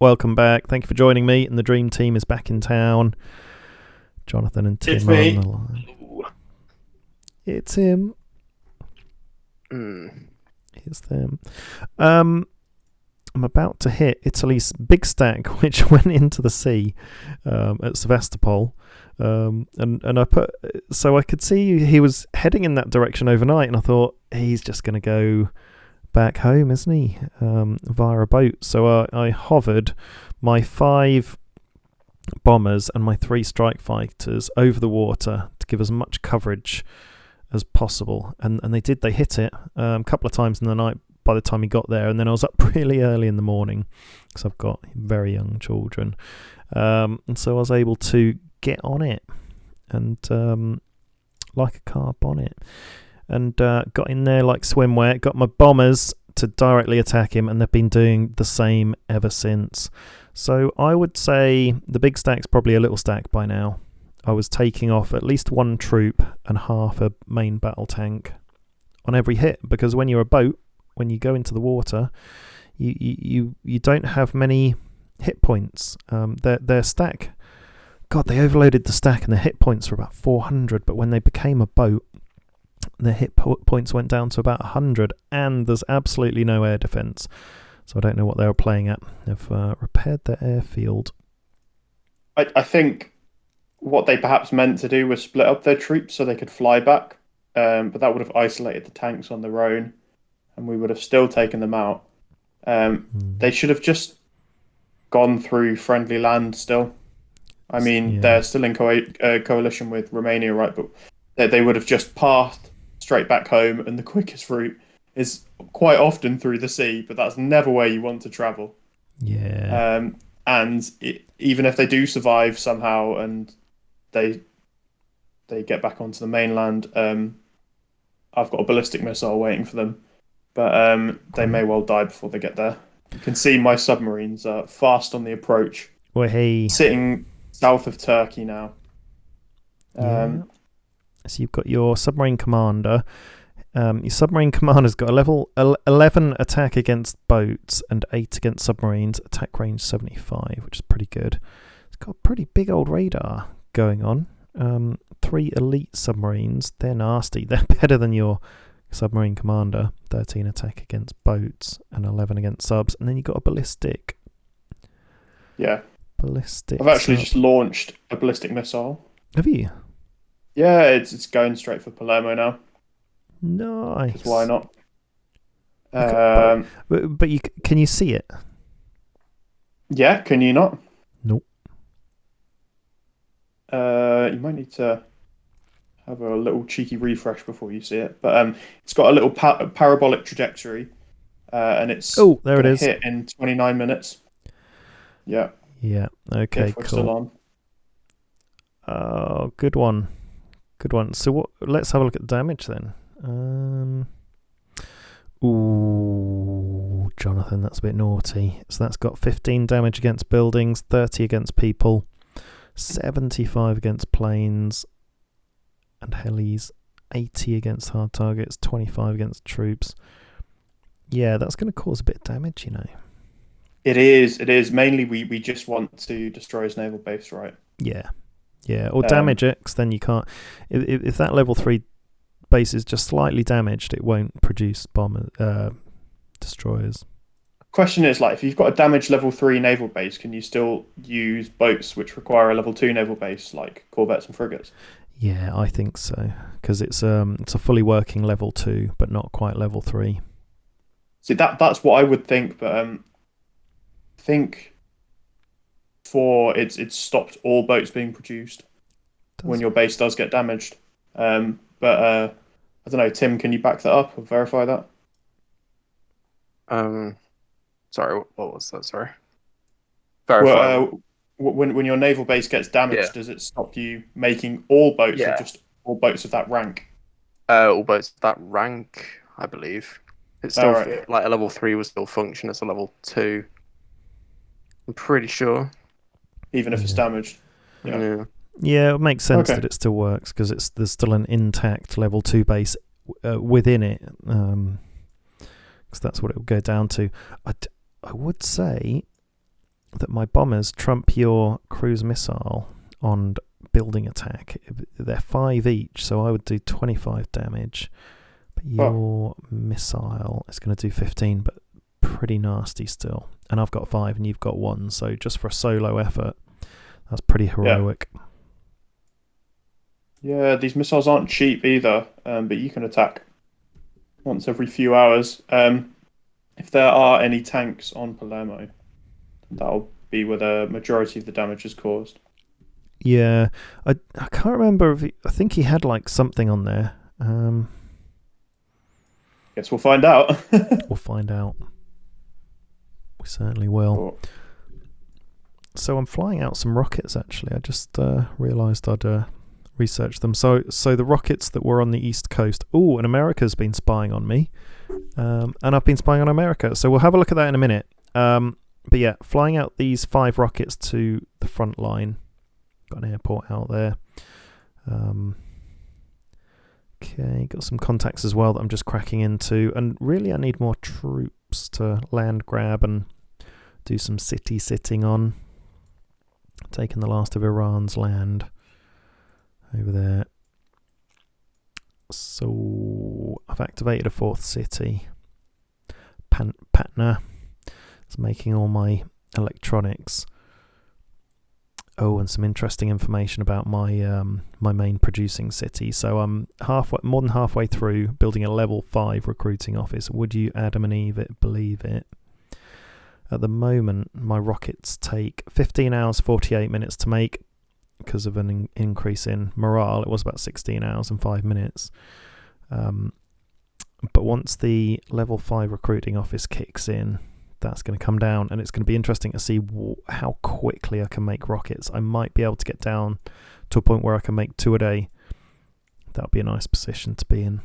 welcome back. Thank you for joining me. And the Dream Team is back in town. Jonathan and Tim It's are me. on the line. It's him. It's them. I'm about to hit Italy's big stack, which went into the sea at Sevastopol. And I put, so I could see he was heading in that direction overnight, and I thought he's just going to go back home, isn't he? Via a boat. So I hovered my 5 bombers and my 3 strike fighters over the water to give as much coverage as possible, and they did. They hit it a couple of times in the night by the time he got there, and then I was up really early in the morning because I've got very young children, and so I was able to get on it and like a car bonnet, and got in there like swimwear, got my bombers to directly attack him, and they've been doing the same ever since. So I would say the big stack's probably a little stack by now. I was taking off at least 1 troop and half a main battle tank on every hit, because when you're a boat, when you go into the water, you don't have many hit points. Their stack, God, they overloaded the stack and their hit points were about 400, but when they became a boat, their hit points went down to about 100, and there's absolutely no air defense. So I don't know what they were playing at. They've repaired their airfield. I think what they perhaps meant to do was split up their troops so they could fly back, but that would have isolated the tanks on their own, and we would have still taken them out. They should have just gone through friendly land still. I mean, they're still in coalition with Romania, right? But they would have just passed straight back home, and the quickest route is quite often through the sea, but that's never where you want to travel. Yeah. And even if they do survive somehow and they get back onto the mainland, I've got a ballistic missile waiting for them, but they may well die before they get there. You can see my submarines are fast on the approach. Well, hey. Sitting south of Turkey now. So you've got your submarine commander. Your submarine commander's got a level 11 attack against boats and 8 against submarines, attack range 75, which is pretty good. It's got a pretty big old radar going on. 3 elite submarines, they're nasty. They're better than your submarine commander. 13 attack against boats and 11 against subs. And then you've got a ballistic. Yeah. Ballistic. I've actually just launched a ballistic missile. Have you? Yeah, it's going straight for Palermo now. Nice. 'Cause why not? But can you see it? Yeah, can you not? Nope. You might need to have a little cheeky refresh before you see it. But it's got a little parabolic trajectory, and it's there it is. Hit in 29 minutes. Yeah. Yeah. Okay. We're cool. Still on. Oh, good one. Good one. So let's have a look at the damage then. Ooh, Jonathan, that's a bit naughty. So that's got 15 damage against buildings, 30 against people, 75 against planes and helis, 80 against hard targets, 25 against troops. Yeah, that's going to cause a bit of damage, you know. It is. Mainly, we just want to destroy his naval base, right? Yeah. Or damage it, because then you can't. If that level 3 base is just slightly damaged, it won't produce destroyers. Question is, like, if you've got a damaged level 3 naval base, can you still use boats which require a level 2 naval base, like corvettes and frigates? Yeah, I think so, because it's a fully working level 2, but not quite level 3. See, that's what I would think, but I think it's stopped all boats being produced when your base does get damaged. But I don't know, Tim, can you back that up or verify that? Sorry, what was that? Sorry. Verify. Well, when your naval base gets damaged, does it stop you making all boats or just all boats of that rank? All boats of that rank, I believe. It's still like a level 3 will still function as a level 2. I'm pretty sure. Even if it's damaged. Yeah, it makes sense that it still works because there's still an intact level 2 base within it, because that's what it will go down to. I would say that my bombers trump your cruise missile on building attack. They're 5 each, so I would do 25 damage. But your missile is going to do 15, but pretty nasty still. And I've got 5 and you've got 1, so just for a solo effort, that's pretty heroic. Yeah, these missiles aren't cheap either, but you can attack once every few hours. If there are any tanks on Palermo, that'll be where the majority of the damage is caused. Yeah, I can't remember if I think he had like something on there. Guess we'll find out. We'll find out. We certainly will. Cool. So I'm flying out some rockets actually. I just realised I'd researched them. So the rockets that were on the east coast. Oh, and America's been spying on me. And I've been spying on America. So we'll have a look at that in a minute. But yeah, flying out these 5 rockets to the front line. Got an airport out there. Okay, got some contacts as well that I'm just cracking into. And really I need more troops to land grab and do some city sitting on. Taking the last of Iran's land over there. So I've activated a 4th city. Patna. It's making all my electronics. Oh, and some interesting information about my my main producing city. So I'm more than halfway through building a level 5 recruiting office. Would you, Adam and Eve, believe it? At the moment, my rockets take 15 hours, 48 minutes to make because of an increase in morale. It was about 16 hours and 5 minutes. But once the level 5 recruiting office kicks in, that's going to come down, and it's going to be interesting to see how quickly I can make rockets. I might be able to get down to a point where I can make 2 a day. That would be a nice position to be in.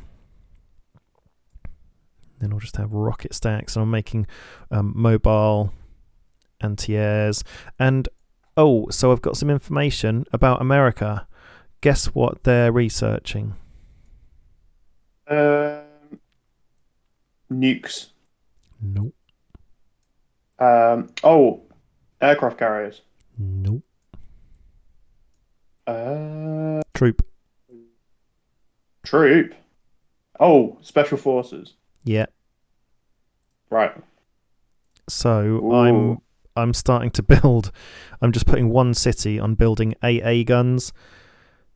Then I'll just have rocket stacks, and I'm making mobile anti-airs. And so I've got some information about America. Guess what they're researching? Nukes. Nope. Aircraft carriers. Nope. Troop. Oh, special forces. Yeah. Right. So Ooh. I'm starting to build. I'm just putting 1 city on building AA guns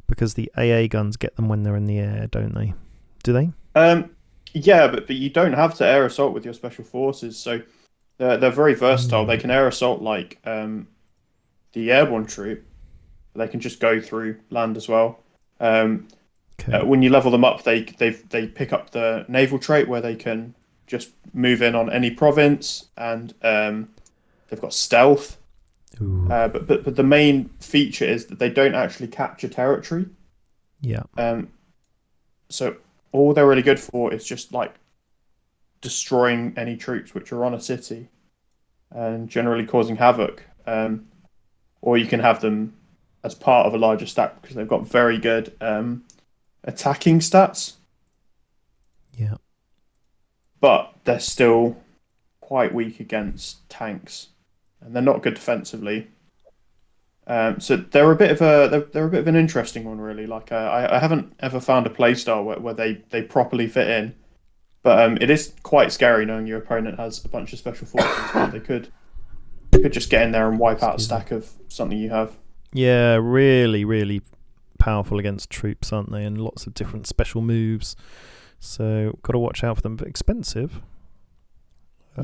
because the AA guns get them when they're in the air, don't they? Do they? Yeah, but you don't have to air assault with your special forces, so they're very versatile. They can air assault like the airborne troop. They can just go through land as well. When you level them up, they pick up the naval trait where they can just move in on any province, and they've got stealth. But the main feature is that they don't actually capture territory. Yeah. So all they're really good for is just like destroying any troops which are on a city and generally causing havoc. Or you can have them as part of a larger stack because they've got very good attacking stats. Yeah. But they're still quite weak against tanks, and they're not good defensively. So they're a bit of an interesting one, really. Like I haven't ever found a playstyle where they properly fit in, but it is quite scary knowing your opponent has a bunch of special forces. They could just get in there and wipe out a stack of something you have. Yeah, really, really powerful against troops, aren't they? And lots of different special moves. So got to watch out for them. But expensive.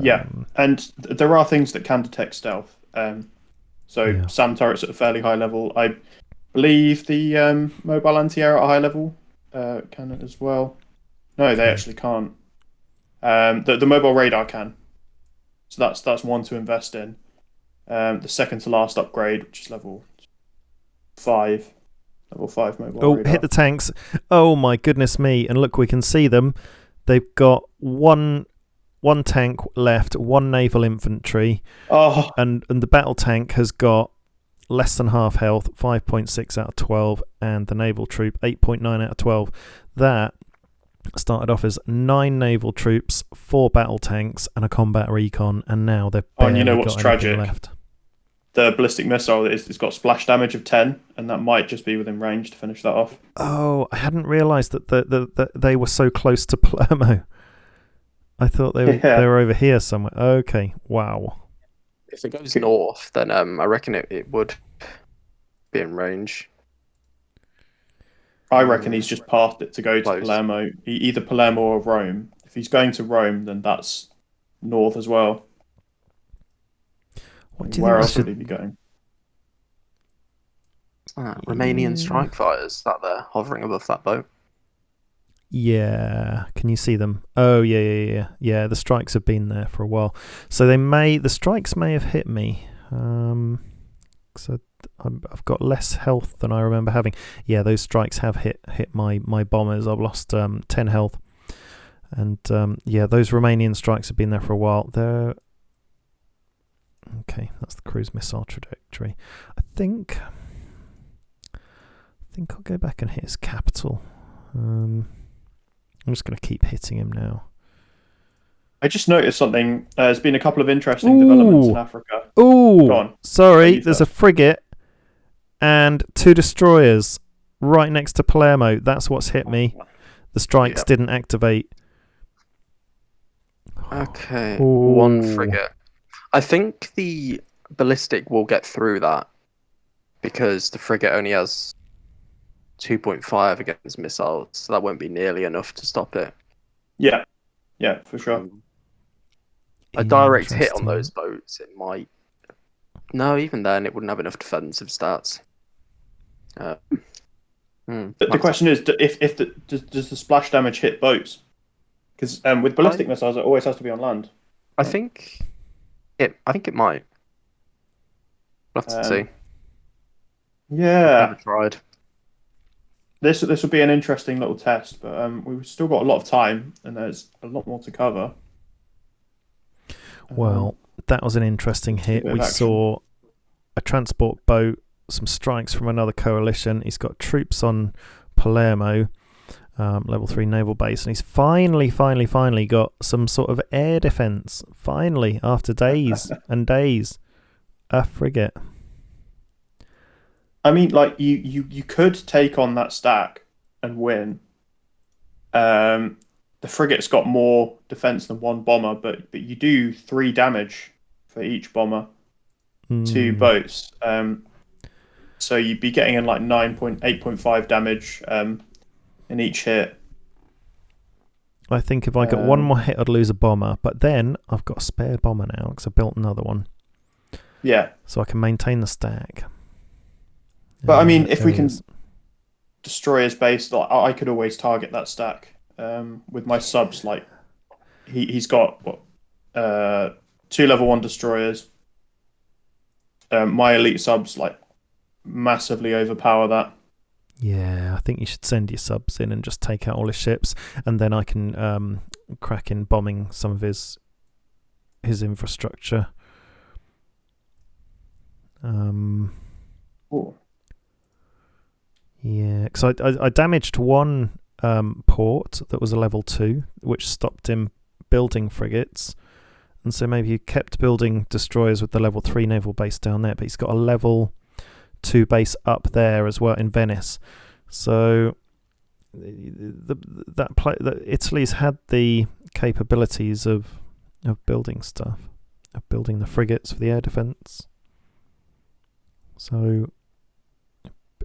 Yeah, and there are things that can detect stealth. SAM turrets at a fairly high level. I believe the mobile anti-air at a high level can as well. No, they actually can't. The mobile radar can. So that's one to invest in. The second to last upgrade, which is level 5 mobile radar. Hit the tanks. Oh my goodness me. And look, we can see them. They've got one tank left, 1 naval infantry, and the battle tank has got less than half health, 5.6 out of 12, and the naval troop 8.9 out of 12. That started off as 9 naval troops, 4 battle tanks, and a combat recon, and now they've barely got anything left. the ballistic missile it's got splash damage of 10, and that might just be within range to finish that off. Oh, I hadn't realised that they were so close to Palermo. I thought they were over here somewhere. Okay, wow. If it goes north, then I reckon it would be in range. I reckon he's just passed it to go to Palermo, either Palermo or Rome. If he's going to Rome, then that's north as well. Where else would he be going? Romanian strike fighters that they're hovering above that boat. Yeah, can you see them? Oh yeah. The strikes have been there for a while, so the strikes may have hit me. So I've got less health than I remember having. Yeah, those strikes have hit my bombers. I've lost 10 health, and yeah, those Romanian strikes have been there for a while. They're okay. That's the cruise missile trajectory. I think I'll go back and hit his capital. I'm just going to keep hitting him now. I just noticed something. There's been a couple of interesting developments in Africa. Oh, sorry. There's a frigate and 2 destroyers right next to Palermo. That's what's hit me. The strikes didn't activate. Okay, one frigate. I think the ballistic will get through that because the frigate only has 2.5 against missiles, so that won't be nearly enough to stop it. Yeah, for sure. A direct hit on those boats, it might. No, even then, it wouldn't have enough defensive stats. The question is, does the splash damage hit boats? Because with ballistic missiles, it always has to be on land. I think it might. We'll have to see. Yeah, I've never tried. This will be an interesting little test, but we've still got a lot of time, and there's a lot more to cover. Well, that was an interesting hit. We saw a transport boat, some strikes from another coalition. He's got troops on Palermo, level 3 naval base, and he's finally got some sort of air defense. Finally, after days and days, a frigate. I mean, like you could take on that stack and win. The frigate's got more defense than one bomber, but you do 3 damage for each bomber, 2 boats. So you'd be getting in like 8.5 damage in each hit. I think if I got one more hit, I'd lose a bomber, but then I've got a spare bomber now because I built another one. Yeah. So I can maintain the stack. But I mean, if we can destroy his base, like, I could always target that stack with my subs. Like he's got 2 level 1 destroyers. My elite subs like massively overpower that. Yeah, I think you should send your subs in and just take out all his ships, and then I can crack in bombing some of his infrastructure. Yeah, because I damaged one port that was a level 2, which stopped him building frigates, and so maybe he kept building destroyers with the level 3 naval base down there, but he's got a level 2 base up there as well in Venice. So Italy's had the capabilities of building stuff, of building the frigates for the air defense. So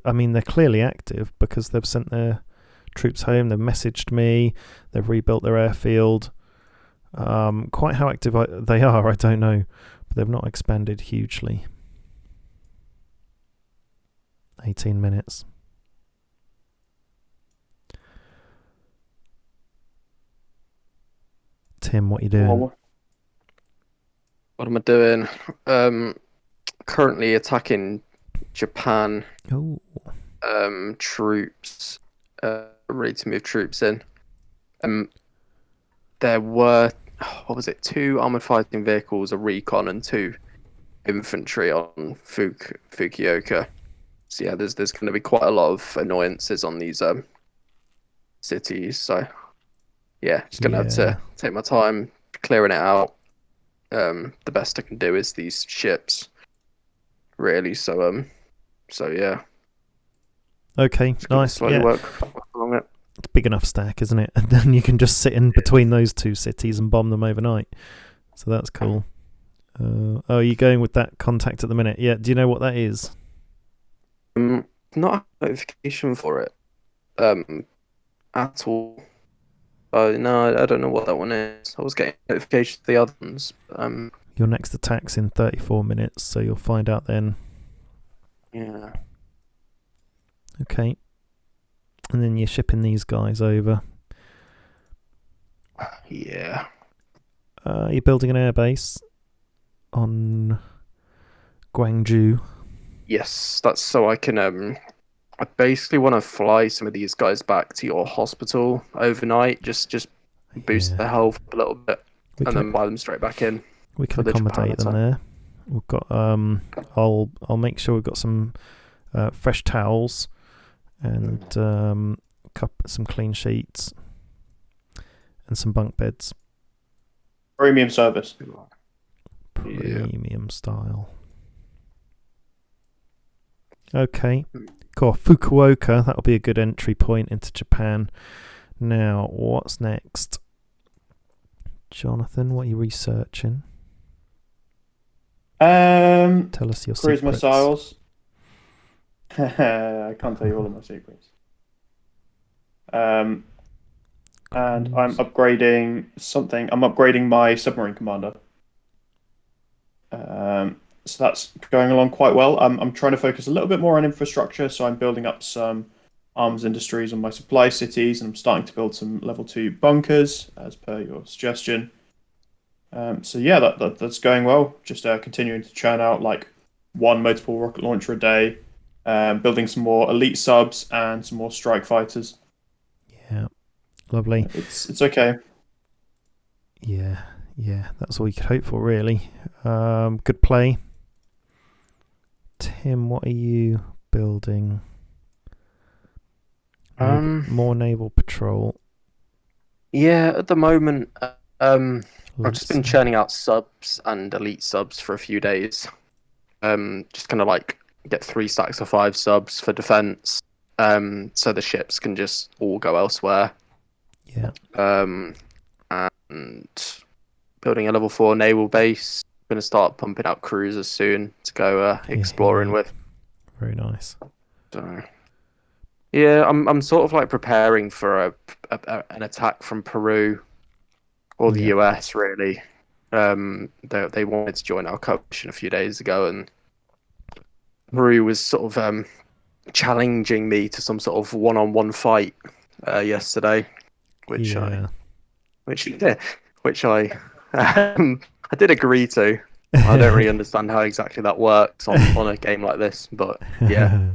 I mean, they're clearly active because they've sent their troops home, they've messaged me, they've rebuilt their airfield. Quite how active they are, I don't know, but they've not expanded hugely. 18 minutes. Tim, what are you doing? What am I doing? Currently attacking Japan. Oh. Troops. Ready to move troops in. There were, 2 armored fighting vehicles, a recon, and 2 infantry on Fukuoka. So yeah, there's going to be quite a lot of annoyances on these cities. So yeah, just going to have to take my time clearing it out. The best I can do is these ships. really. So yeah, Okay, just gonna nice. slowly Yeah, work along it. it's a big enough stack, isn't it? And then you can just sit in between those two cities and bomb them overnight. So that's cool. Oh, are you going with that contact at the minute? Yeah. Do you know what that is? Not a notification for it, at all. No, I don't know what that one is. I was getting notifications for the other ones. Your next attack's in 34 minutes, so you'll find out then. Yeah. Okay. And then you're shipping these guys over. Yeah. You're building an airbase on Gwangju. Yes, that's so I can I basically want to fly some of these guys back to your hospital overnight, just boost Yeah. their health a little bit, We and can then fly them straight back in. we can for the Japan accommodate them attack. there. We've got I'll make sure we've got some fresh towels and some clean sheets and some bunk beds. Premium service. Premium style. Okay. Cool. Fukuoka, that'll be a good entry point into Japan. Now, what's next? Jonathan, what are you researching? Tell us your Cruise secrets. missiles. I can't tell you all of my secrets. And I'm upgrading something. I'm upgrading my submarine commander. So that's going along quite well. I'm trying to focus a little bit more on infrastructure. So I'm building up some arms industries on my supply cities, and I'm starting to build some level 2 bunkers, as per your suggestion. So yeah, that's going well. Just continuing to churn out like one multiple rocket launcher a day, building some more elite subs and some more strike fighters. Yeah, lovely. It's okay. Yeah, that's all you could hope for, really. Good play. Tim, what are you building? More naval patrol. Yeah, at the moment, I've just been churning out subs and elite subs for a few days. Just kind of like get 3 stacks of 5 subs for defense. So the ships can just all go elsewhere. Yeah. And building a level 4 naval base. Going to start pumping out cruisers soon to go exploring with. Very nice. So, yeah, I'm sort of like preparing for an attack from Peru or the US, really. They wanted to join our coalition a few days ago, and Peru was sort of challenging me to some sort of one-on-one fight yesterday, which I I did agree to. I don't really understand how exactly that works on a game like this, but yeah,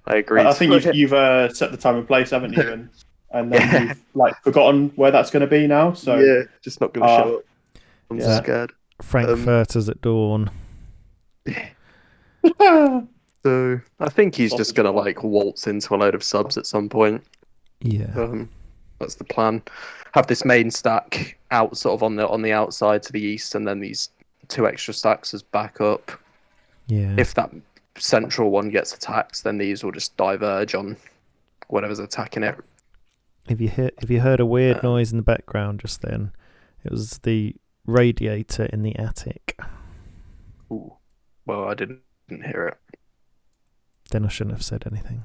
I agree. I think you've set the time and place, haven't you? And then you've like forgotten where that's going to be now. So yeah, just not going to show up. I'm scared. Frankfurters at dawn. So I think he's just going to like waltz into a load of subs at some point. Yeah. That's the plan. Have this main stack out sort of on the outside to the east, and then these 2 extra stacks as backup. Yeah. If that central one gets attacked, then these will just diverge on whatever's attacking it. If you heard a weird noise in the background just then, it was the radiator in the attic. Ooh. Well, I didn't hear it. Then I shouldn't have said anything.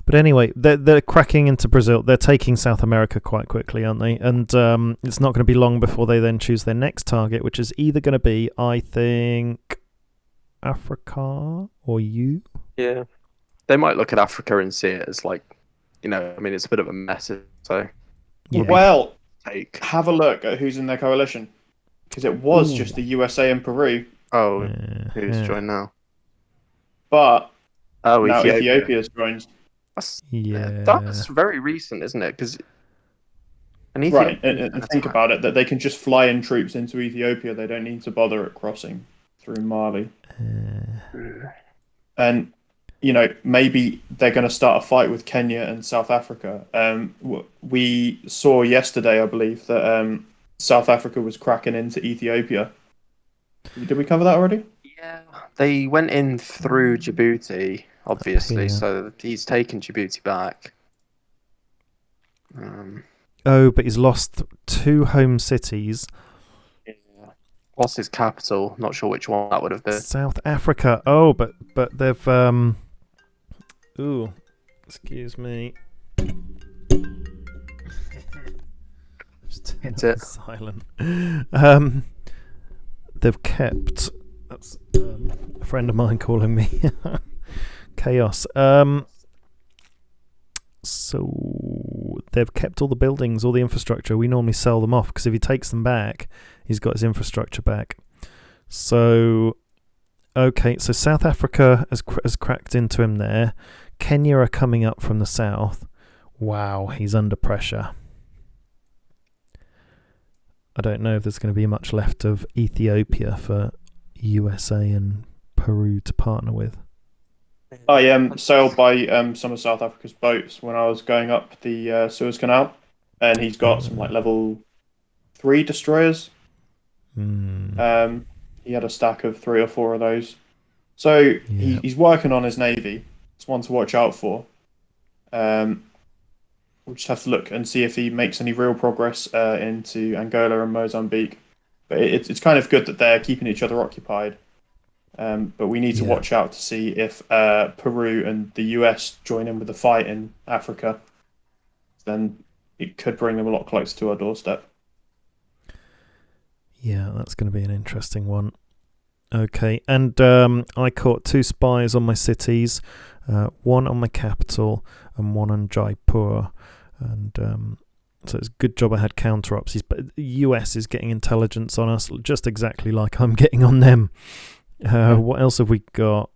But anyway, they're cracking into Brazil. They're taking South America quite quickly, aren't they? And it's not going to be long before they then choose their next target, which is either going to be, I think, Africa or you. Yeah. They might look at Africa and see it as like, I mean, it's a bit of a mess. So, well, have a look at who's in their coalition, because it was just the USA and Peru. Oh, who's joined now? But now Ethiopia's joined. That's very recent, isn't it? Because right, and think about it, that they can just fly in troops into Ethiopia. They don't need to bother at crossing through Mali. And maybe they're going to start a fight with Kenya and South Africa. We saw yesterday, I believe, that South Africa was cracking into Ethiopia. Did we cover that already? Yeah, they went in through Djibouti, obviously, Here. so he's taken Djibouti back. Oh, but he's lost 2 home cities. Yeah. What's his capital? Not sure which one that would have been. South Africa. Oh, but they've Ooh, excuse me. Hit it. Silent. They've kept. That's a friend of mine calling me. Chaos. So they've kept all the buildings, all the infrastructure. We normally sell them off because if he takes them back, he's got his infrastructure back. So, okay, so South Africa has cracked into him there. Kenya are coming up from the south. Wow, he's under pressure. I don't know if there's going to be much left of Ethiopia for USA and Peru to partner with. I sailed by some of South Africa's boats when I was going up the Suez Canal, and he's got some like level 3 destroyers. He had a stack of 3 or 4 of those. So he's working on his navy. It's one to watch out for. We'll just have to look and see if he makes any real progress into Angola and Mozambique. But it's kind of good that they're keeping each other occupied. But we need to watch out to see if Peru and the US join in with the fight in Africa. Then it could bring them a lot closer to our doorstep. Yeah, that's going to be an interesting one. Okay, and I caught 2 spies on my cities, one on my capital and one on Jaipur. And so it's a good job I had counter-ops. But the US is getting intelligence on us just exactly like I'm getting on them. What else have we got?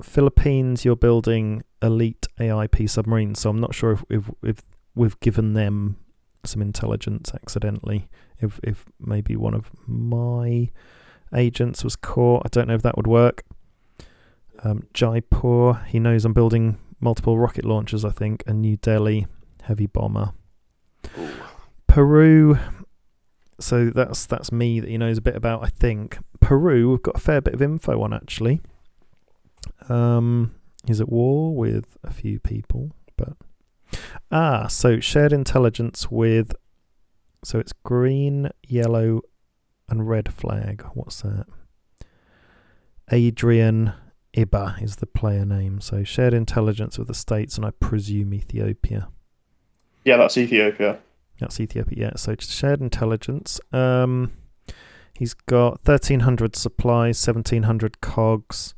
Philippines, you're building elite AIP submarines, so I'm not sure if we've given them some intelligence accidentally. If maybe one of my agents was caught, I don't know if that would work. Jaipur, he knows I'm building multiple rocket launchers, I think, and New Delhi, heavy bomber. Ooh. Peru, so that's me that he knows a bit about, I think. Peru, we've got a fair bit of info on, actually. He's at war with a few people, but... so shared intelligence with... So it's green, yellow, and red flag. What's that? Adrian Iba is the player name. So shared intelligence with the States, and I presume Ethiopia. Yeah, that's Ethiopia. That's Ethiopia, yeah. So shared intelligence. He's got 1,300 supplies, 1,700 cogs,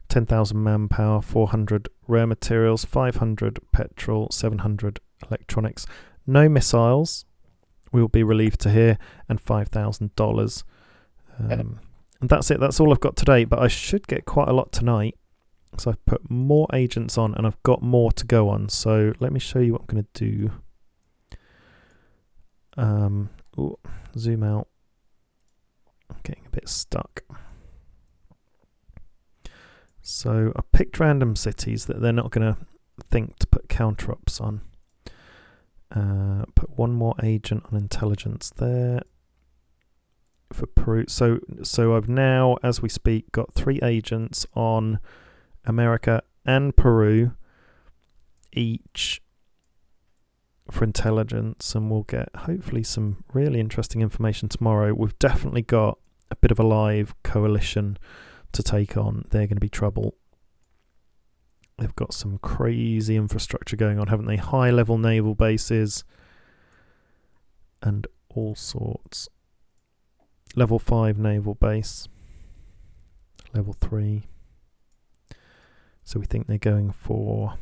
10,000 manpower, 400 rare materials, 500 petrol, 700 electronics. No missiles, will be relieved to hear, and $5,000. And that's it. That's all I've got today, but I should get quite a lot tonight. So I've put more agents on, and I've got more to go on. So let me show you what I'm going to do. Zoom out. I'm getting a bit stuck. So I picked random cities that they're not going to think to put counter-ops on. Put one more agent on intelligence there for Peru. So I've now, as we speak, got 3 agents on America and Peru each for intelligence, and we'll get hopefully some really interesting information tomorrow. We've definitely got a bit of a live coalition to take on. They're going to be trouble. They've got some crazy infrastructure going on, haven't they? High level naval bases and all sorts. Level 5 naval base. Level 3. So we think they're going for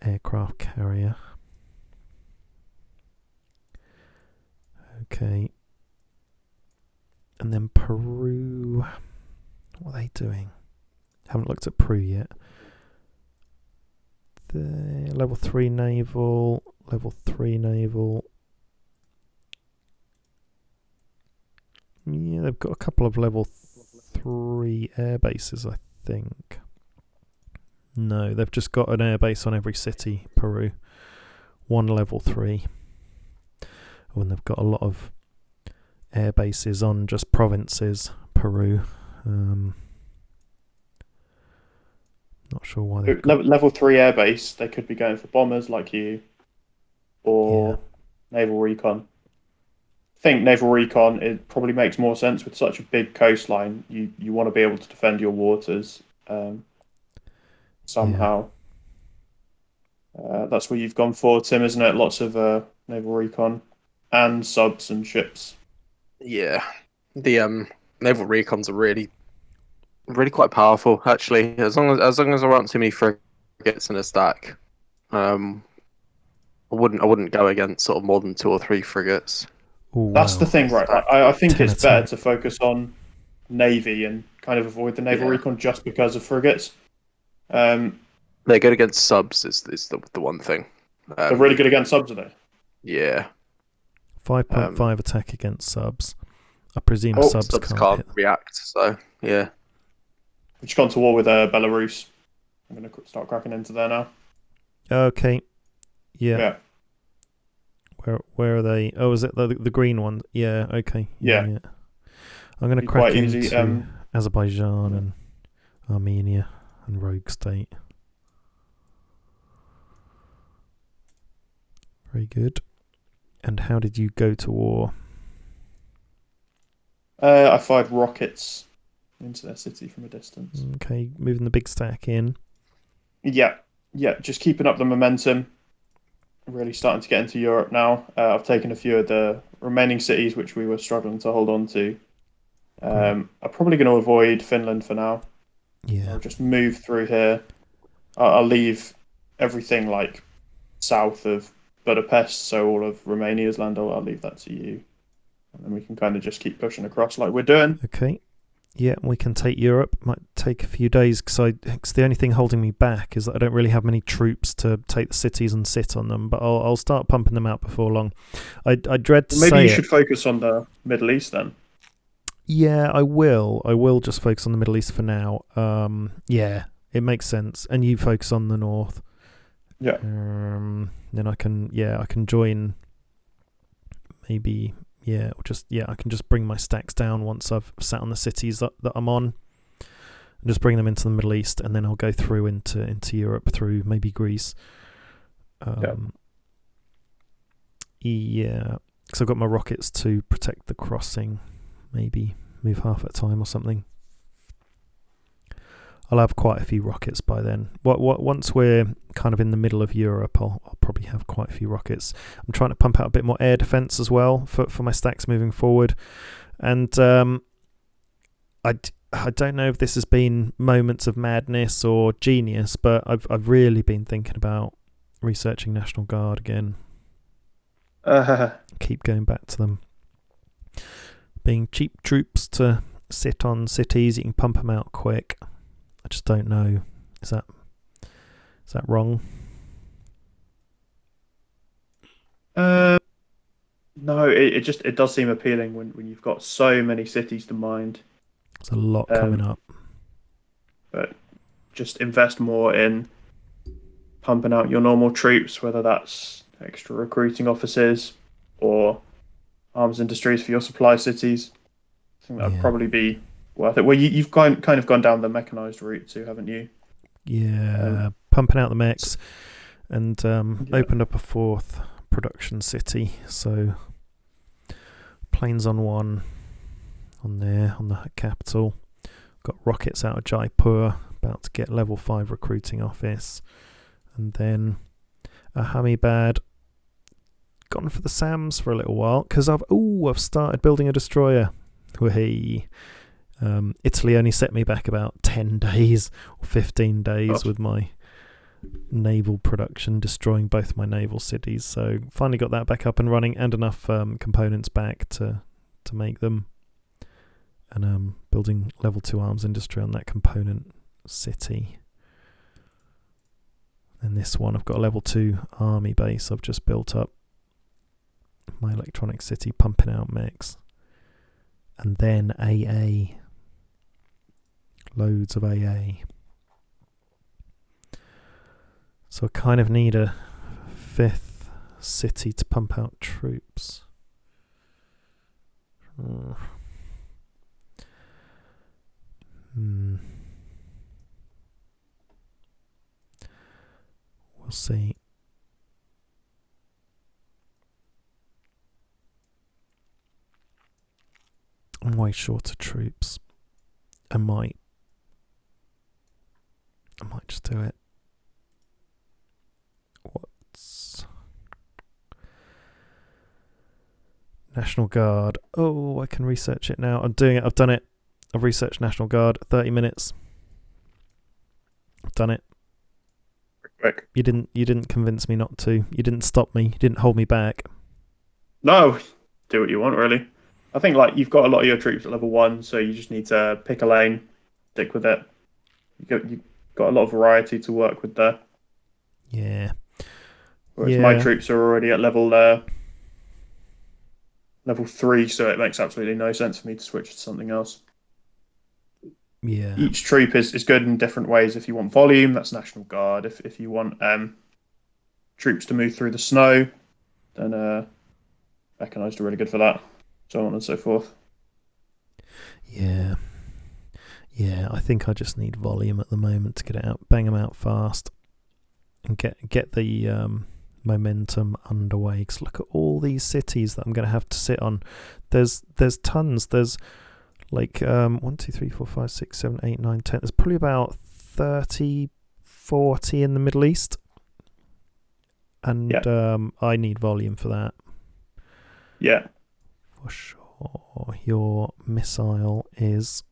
aircraft carrier. Okay. And then Peru. What are they doing? Haven't looked at Peru yet. The level 3 naval. Level 3 naval. Yeah, they've got a couple of level 3 air bases, I think. No, they've just got an air base on every city, Peru. 1 level 3. and they've got a lot of air bases on just provinces, Peru. Not sure why they've got... Level 3 airbase, they could be going for bombers like you, or naval recon. I think naval recon, it probably makes more sense with such a big coastline. You want to be able to defend your waters somehow. That's what you've gone for, Tim, isn't it? Lots of naval recon and subs and ships. Yeah, the naval recons are really quite powerful, actually. As long as there aren't too many frigates in a stack, I wouldn't go against sort of more than 2 or 3 frigates. Ooh, That's the thing, right? I think it's better attack. to focus on navy and kind of avoid the naval recon just because of frigates. They're good against subs. Is the one thing. They're really good against subs, are they? Yeah. 5.5 attack against subs. I presume subs can't react. So yeah. We've just gone to war with Belarus. I'm going to start cracking into there now. Okay. Yeah. Where are they? Oh, is it the green one? Yeah. Okay. Yeah. I'm going to crack into Azerbaijan and Armenia and Rogue State. Very good. And how did you go to war? I fired rockets into their city from a distance. Okay, moving the big stack in. Yeah, just keeping up the momentum. Really starting to get into Europe now. I've taken a few of the remaining cities which we were struggling to hold on to. I'm probably going to avoid Finland for now. Yeah. I'll just move through here. I'll leave everything like south of Budapest, so all of Romania's land, I'll leave that to you. And then we can kind of just keep pushing across like we're doing. Okay. Yeah, we can take Europe. Might take a few days because the only thing holding me back is that I don't really have many troops to take the cities and sit on them. But I'll start pumping them out before long. I dread to say maybe you should focus on the Middle East then. Yeah, I will. I will just focus on the Middle East for now. Yeah, it makes sense. And you focus on the north. Yeah. Then I can join. Maybe. Yeah, I can just bring my stacks down once I've sat on the cities that I'm on, and just bring them into the Middle East, and then I'll go through into Europe through maybe Greece. Yeah, because I've got my rockets to protect the crossing. Maybe move half at a time or something. I'll have quite a few rockets by then. Once we're kind of in the middle of Europe, I'll probably have quite a few rockets. I'm trying to pump out a bit more air defense as well for my stacks moving forward. And I don't know if this has been moments of madness or genius, but I've really been thinking about researching National Guard again. Keep going back to them. Being cheap troops to sit on cities, you can pump them out quick. I just don't know. Is that wrong? No, it does seem appealing when you've got so many cities to mind. There's a lot coming up. But just invest more in pumping out your normal troops, whether that's extra recruiting officers or arms industries for your supply cities. I think that would probably be worth it. Well, you've kind of gone down the mechanized route too, haven't you? Yeah, pumping out the mechs and opened up a 4th production city. So planes on 1 on there, on the capital. Got rockets out of Jaipur, about to get level 5 recruiting office. And then Ahmedabad. Gone for the SAMs for a little while because I've started building a destroyer. Hey. Italy only set me back about 10 days or 15 days with my naval production, destroying both my naval cities. So finally got that back up and running and enough components back to make them. And building level 2 arms industry on that component city. And this one I've got a level 2 army base I've just built up. My electronic city pumping out mechs. And then AA. Loads of AA. So I kind of need a 5th city to pump out troops. We'll see. I'm way short of troops. I might just do it. What's National Guard? Oh, I can research it now. I'm doing it. I've done it. I've researched National Guard. 30 minutes. I've done it. Quick. You didn't convince me not to. You didn't stop me. You didn't hold me back. No, do what you want, really. I think you've got a lot of your troops at level 1, so you just need to pick a lane, stick with it. You've got a lot of variety to work with there. Yeah. Whereas my troops are already at level 3, so it makes absolutely no sense for me to switch to something else. Yeah. Each troop is good in different ways. If you want volume, that's National Guard. If you want troops to move through the snow, then mechanized are really good for that. So on and so forth. Yeah. Yeah, I think I just need volume at the moment to get it out, bang them out fast, and get the momentum underway. Because look at all these cities that I'm going to have to sit on. There's tons. There's like 1, 2, 3, 4, 5, 6, 7, 8, 9, 10. There's probably about 30, 40 in the Middle East, and I need volume for that. Yeah, for sure. Your missile is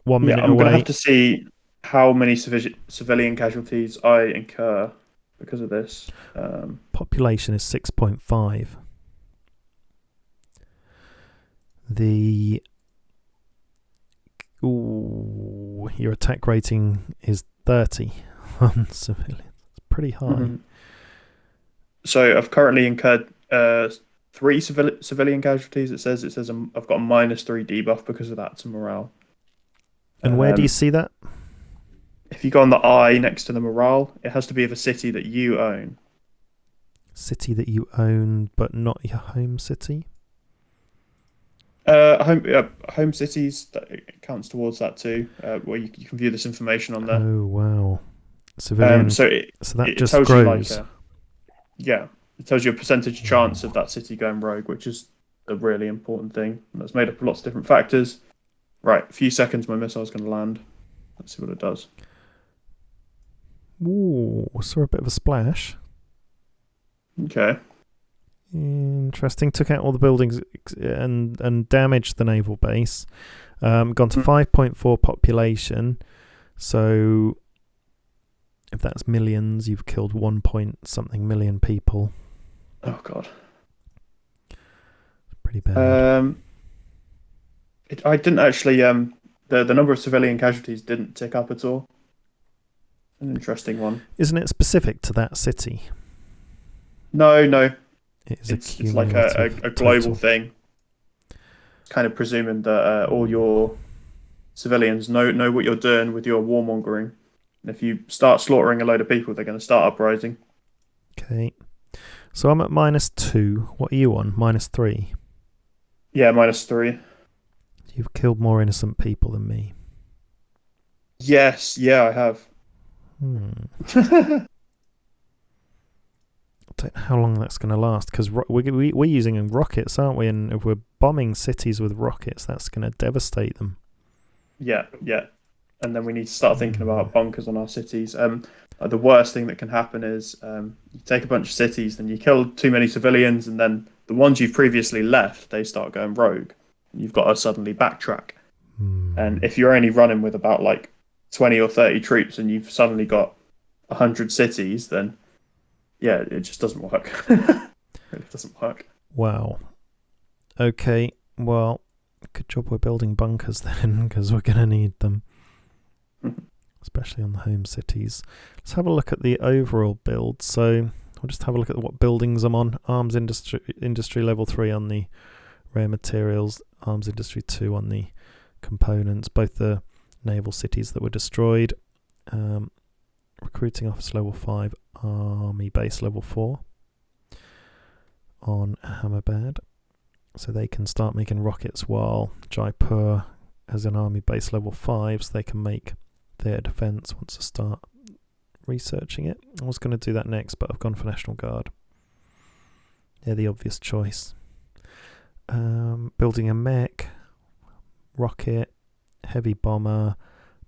1 minute I'm away. going to have to see how many civilian casualties I incur because of this. Population is 6.5. Your attack rating is 30 on civilians. It's pretty high. Mm-hmm. So I've currently incurred 3 civilian casualties. It says I've got a -3 debuff because of that to morale. And where do you see that? If you go on the eye next to the morale, it has to be of a city that you own. City that you own, but not your home city? Home cities, that counts towards that too. Where you can view this information on there. Oh wow, civilian. So that just tells grows. It tells you a percentage chance of that city going rogue, which is the really important thing. And that's made up of lots of different factors. Right, a few seconds, my missile's going to land. Let's see what it does. Ooh, saw a bit of a splash. Okay. Interesting. Took out all the buildings and damaged the naval base. Gone to 5.4 population. So if that's millions, you've killed 1 point something million people. Oh god. Pretty bad. I didn't actually the number of civilian casualties didn't tick up at all. An interesting one. Isn't it specific to that city? No. It's like a global thing. It's kind of presuming that all your civilians know what you're doing with your warmongering. And if you start slaughtering a load of people, they're going to start uprising. Okay. So I'm at -2. What are you on? -3? Yeah, -3. You've killed more innocent people than me. Yes, yeah, I have. I don't know how long that's going to last, because we're using rockets, aren't we? And if we're bombing cities with rockets, that's going to devastate them. Yeah. And then we need to start thinking about bunkers on our cities. The worst thing that can happen is you take a bunch of cities, then you kill too many civilians, and then the ones you've previously left, they start going rogue. And you've got to suddenly backtrack. And if you're only running with about 20 or 30 troops and you've suddenly got 100 cities, then yeah, it just doesn't work. It really doesn't work. Wow. Okay, well, good job we're building bunkers then, because we're going to need them. Especially on the home cities. Let's have a look at the overall build. So I'll just have a look at what buildings I'm on. Arms industry level 3 on the rare materials. Arms industry 2 on the components. Both the naval cities that were destroyed. Recruiting officer level 5. Army base level 4 on Hammerbad. so they can start making rockets, while Jaipur has an army base level 5, so they can make their defence once I start researching it. I was going to do that next, but I've gone for National Guard. They're the obvious choice. Building a mech, rocket, heavy bomber,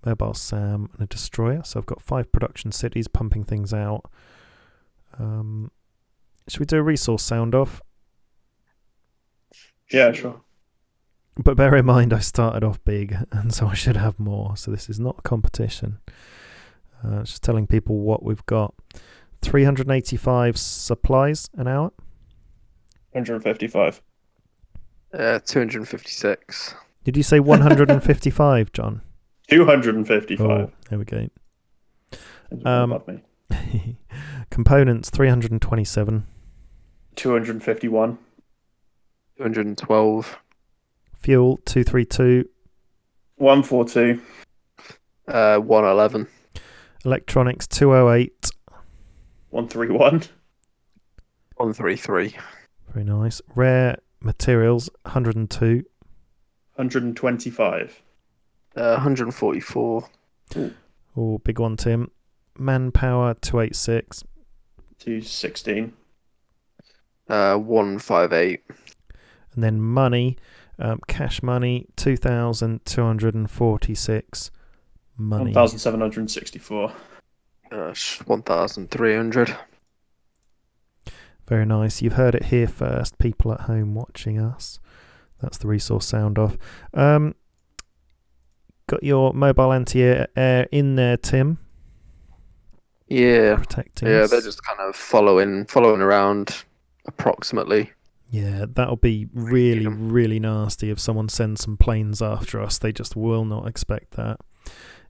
mobile SAM, and a destroyer. So I've got 5 production cities pumping things out. Should we do a resource sound off? Yeah, sure. But bear in mind, I started off big, and so I should have more. So this is not a competition. Just telling people what we've got. 385 supplies an hour. 155. 256. Did you say 155, John? 255. Oh, there we go. Above me. Components 327. 251. 212. Fuel 232. 142. 111. Electronics 208. 131. 133. Very nice. Rare materials 102. 125. 144. Oh, big one, Tim. Manpower 286. 216. 158. And then money, cash money 2,246 money. 1,764. 1,300. Very nice. You've heard it here first, people at home watching us. That's the resource sound off. Got your mobile anti-air in there, Tim. Yeah. Protecting Yeah, us. they're just kind of following around approximately. Yeah, that'll be really, really nasty if someone sends some planes after us. They just will not expect that.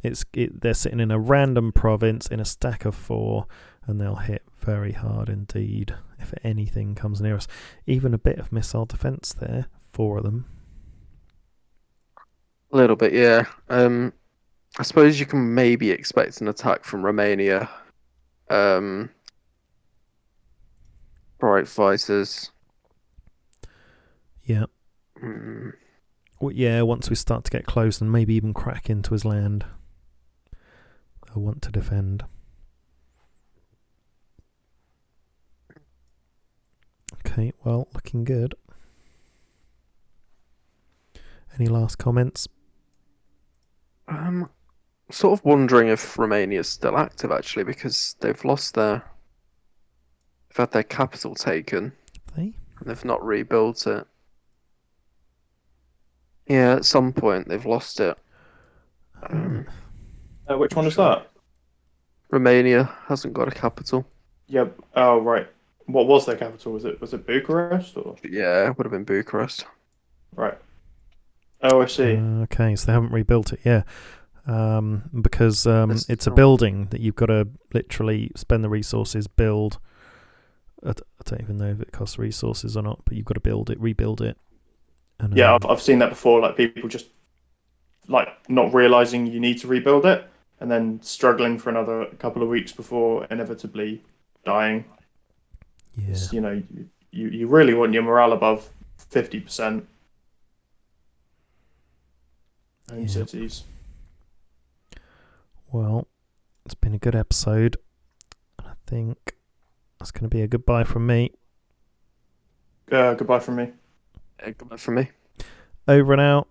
They're sitting in a random province in a stack of 4, and they'll hit very hard indeed if anything comes near us. Even a bit of missile defence there, 4 of them. A little bit, yeah. I suppose you can maybe expect an attack from Romania. Bright fighters. Yeah. Well, yeah, once we start to get close and maybe even crack into his land, they'll want to defend. Okay, well, looking good. Any last comments? Sort of wondering if Romania's still active actually, because they've had their capital taken. They? And they've not rebuilt it. Yeah, at some point they've lost it. Which one is that? Romania hasn't got a capital. Yep. Oh, right. What was their capital? Was it Bucharest or? Yeah, it would have been Bucharest. Right. Oh, I see. Okay, so they haven't rebuilt it, yeah. Because it's a not- building that you've got to literally spend the resources, build. I don't even know if it costs resources or not, but you've got to build it, rebuild it. And, Yeah, I've seen that before. Like people just like not realizing you need to rebuild it, and then struggling for another couple of weeks before inevitably dying. yeah. It's, you really want your morale above 50%. Home Yeah. cities. Well, it's been a good episode. And I think that's going to be a goodbye from me. Goodbye from me. Goodbye from me. Over and out.